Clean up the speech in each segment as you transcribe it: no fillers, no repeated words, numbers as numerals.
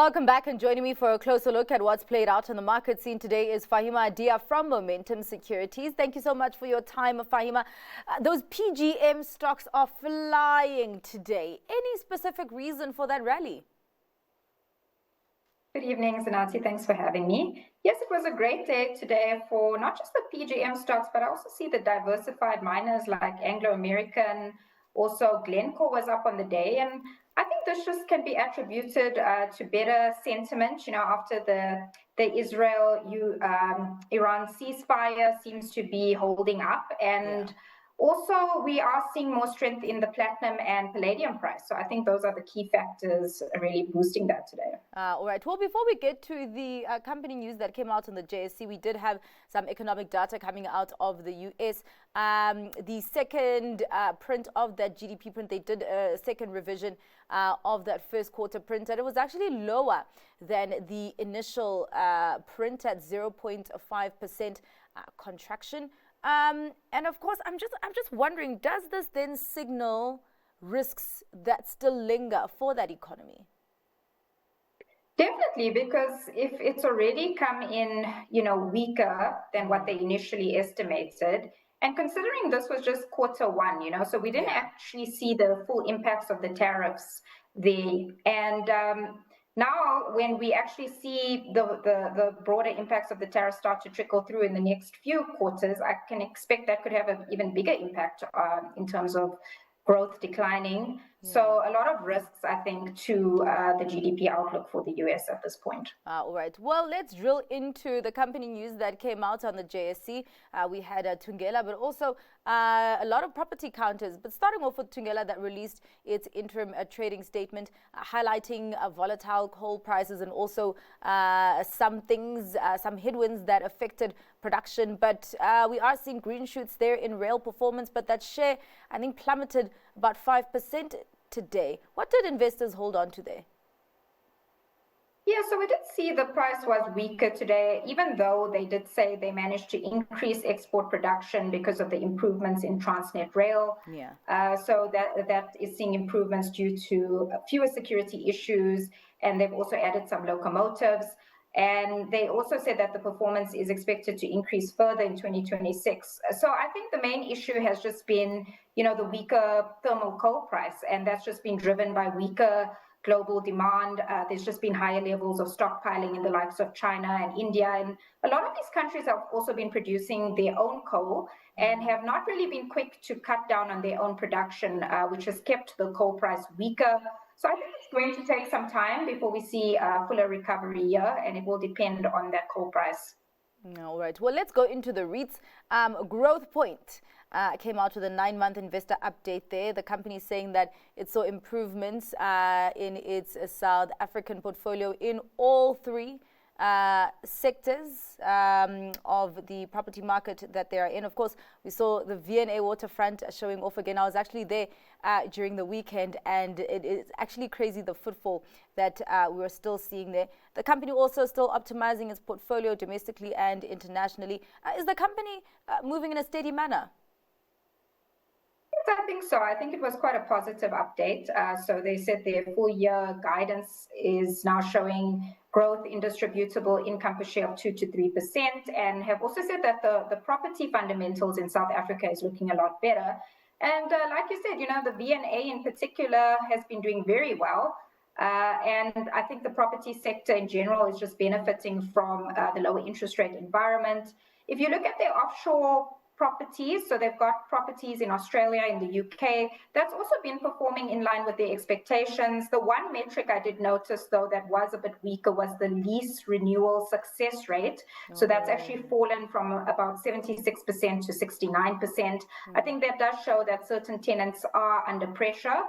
Welcome back, and joining me for a closer look at what's played out on the market scene today is Faheema Adia from Momentum Securities. Thank you so much for your time, Faheema. Those PGM stocks are flying today. Any specific reason for that rally? Good evening, Zanati. Thanks for having me. Yes, it was a great day today for not just the PGM stocks, but I also see the diversified miners like Anglo American. Also, Glencore was up on the day. And I think this just can be attributed to better sentiment, after the Israel-Iran ceasefire seems to be holding up. And also, we are seeing more strength in the platinum and palladium price. So I think those are the key factors really boosting that today. All right. Well, before we get to the company news that came out on the JSE, we did have some economic data coming out of the US. The second print of that GDP print, they did a second revision of that first quarter print, and it was actually lower than the initial print at 0.5% contraction. And of course, I'm just wondering, does this then signal risks that still linger for that economy? Definitely, because if it's already come in, weaker than what they initially estimated, and considering this was just quarter one, so we didn't actually see the full impacts of the tariffs there. And now, when we actually see the broader impacts of the tariffs start to trickle through in the next few quarters, I can expect that could have an even bigger impact in terms of growth declining. So a lot of risks, I think, to the GDP outlook for the US at this point. All right. Well, let's drill into the company news that came out on the JSE. We had Thungela, but also a lot of property counters. But starting off with Thungela, that released its interim trading statement, highlighting volatile coal prices and also some headwinds that affected production. But we are seeing green shoots there in rail performance, but that share, I think, plummeted about 5% today. What did investors hold on to there? Yeah, so we did see the price was weaker today, even though they did say they managed to increase export production because of the improvements in Transnet Rail. So that is seeing improvements due to fewer security issues, and they've also added some locomotives. And they also said that the performance is expected to increase further in 2026. So I think the main issue has just been, the weaker thermal coal price, and that's just been driven by weaker global demand. There's just been higher levels of stockpiling in the likes of China and India. And a lot of these countries have also been producing their own coal and have not really been quick to cut down on their own production, which has kept the coal price weaker. So I think it's going to take some time before we see a fuller recovery here, and it will depend on that coal price. All right. Well, let's go into the REITs. Growth Point came out with a 9-month investor update there. The company is saying that it saw improvements in its South African portfolio in all three sectors of the property market that they are in. Of course, we saw the V&A waterfront showing off again. I was actually there during the weekend, and it is actually crazy the footfall that we're still seeing there. The company also still optimizing its portfolio domestically and internationally. Is the company moving in a steady manner? Yes, I think so. I think it was quite a positive update. So they said their full year guidance is now showing growth in distributable income per share of 2 to 3%, and have also said that the property fundamentals in South Africa is looking a lot better. And like you said, the V&A in particular has been doing very well. And I think the property sector in general is just benefiting from the lower interest rate environment. If you look at their offshore properties, so they've got properties in Australia, in the UK, that's also been performing in line with their expectations. The one metric I did notice, though, that was a bit weaker was the lease renewal success rate. So that's actually fallen from about 76% to 69%. I think that does show that certain tenants are under pressure.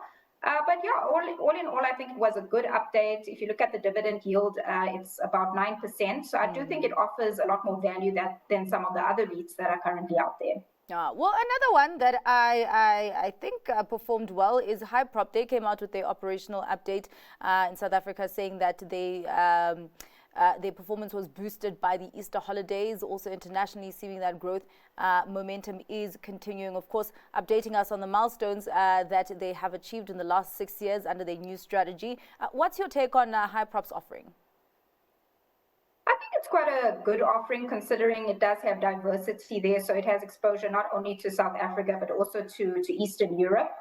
But yeah, all in all, I think it was a good update. If you look at the dividend yield, it's about 9%. So I do think it offers a lot more value than some of the other REITs that are currently out there. Well, another one that I think performed well is Hyprop. They came out with their operational update in South Africa, saying that they their performance was boosted by the Easter holidays. Also internationally, seeing that growth momentum is continuing. Of course, updating us on the milestones that they have achieved in the last 6 years under their new strategy. What's your take on Hyprop's offering? I think it's quite a good offering considering it does have diversity there. So it has exposure not only to South Africa, but also to Eastern Europe,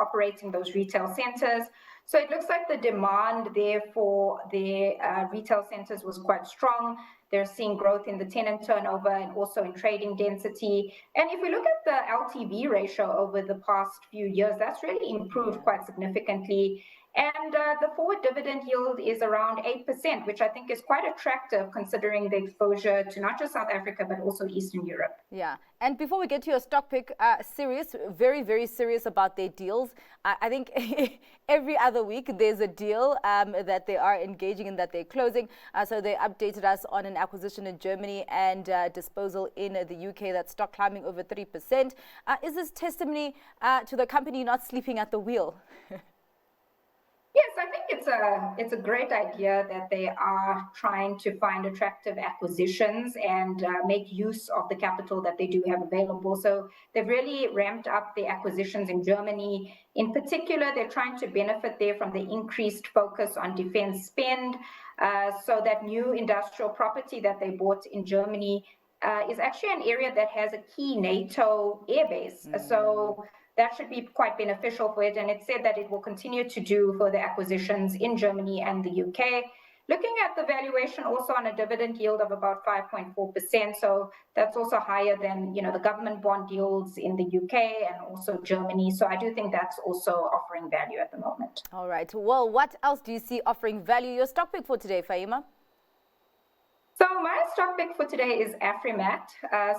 operating those retail centers. So it looks like the demand there for the retail centers was quite strong. They're seeing growth in the tenant turnover and also in trading density. And if we look at the LTV ratio over the past few years, that's really improved quite significantly. And the forward dividend yield is around 8%, which I think is quite attractive considering the exposure to not just South Africa, but also Eastern Europe. Yeah. And before we get to your stock pick, serious, very, very serious about their deals. I think every other week there's a deal that they are engaging in, that they're closing. So they updated us on an acquisition in Germany and disposal in the UK. That stock climbing over 3%. Is this testimony to the company not sleeping at the wheel? Yes, I think it's a great idea that they are trying to find attractive acquisitions and make use of the capital that they do have available. So they've really ramped up the acquisitions in Germany. In particular, they're trying to benefit there from the increased focus on defense spend. So that new industrial property that they bought in Germany is actually an area that has a key NATO airbase. So that should be quite beneficial for it. And it said that it will continue to do further acquisitions in Germany and the UK. Looking at the valuation also on a dividend yield of about 5.4%. So that's also higher than, the government bond yields in the UK and also Germany. So I do think that's also offering value at the moment. All right. Well, what else do you see offering value? Your stock pick for today, Faheema? So my stock pick for today is Afrimat.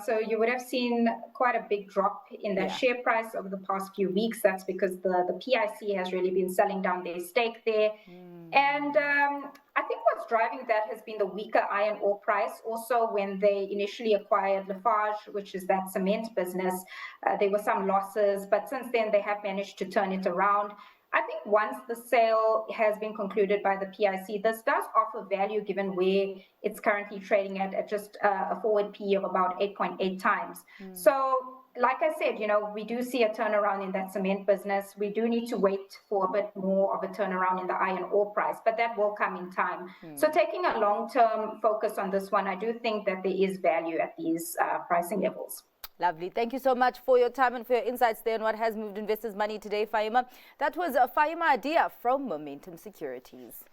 So you would have seen quite a big drop in that share price over the past few weeks. That's because the PIC has really been selling down their stake there. And I think what's driving that has been the weaker iron ore price. Also, when they initially acquired Lafarge, which is that cement business, there were some losses. But since then, they have managed to turn it around. I think once the sale has been concluded by the PIC, this does offer value given where it's currently trading at just a forward PE of about 8.8 times. So, like I said, we do see a turnaround in that cement business. We do need to wait for a bit more of a turnaround in the iron ore price, but that will come in time. So taking a long-term focus on this one, I do think that there is value at these pricing levels. Lovely. Thank you so much for your time and for your insights there on what has moved investors' money today, Faheema. That was Faheema Adia from Momentum Securities.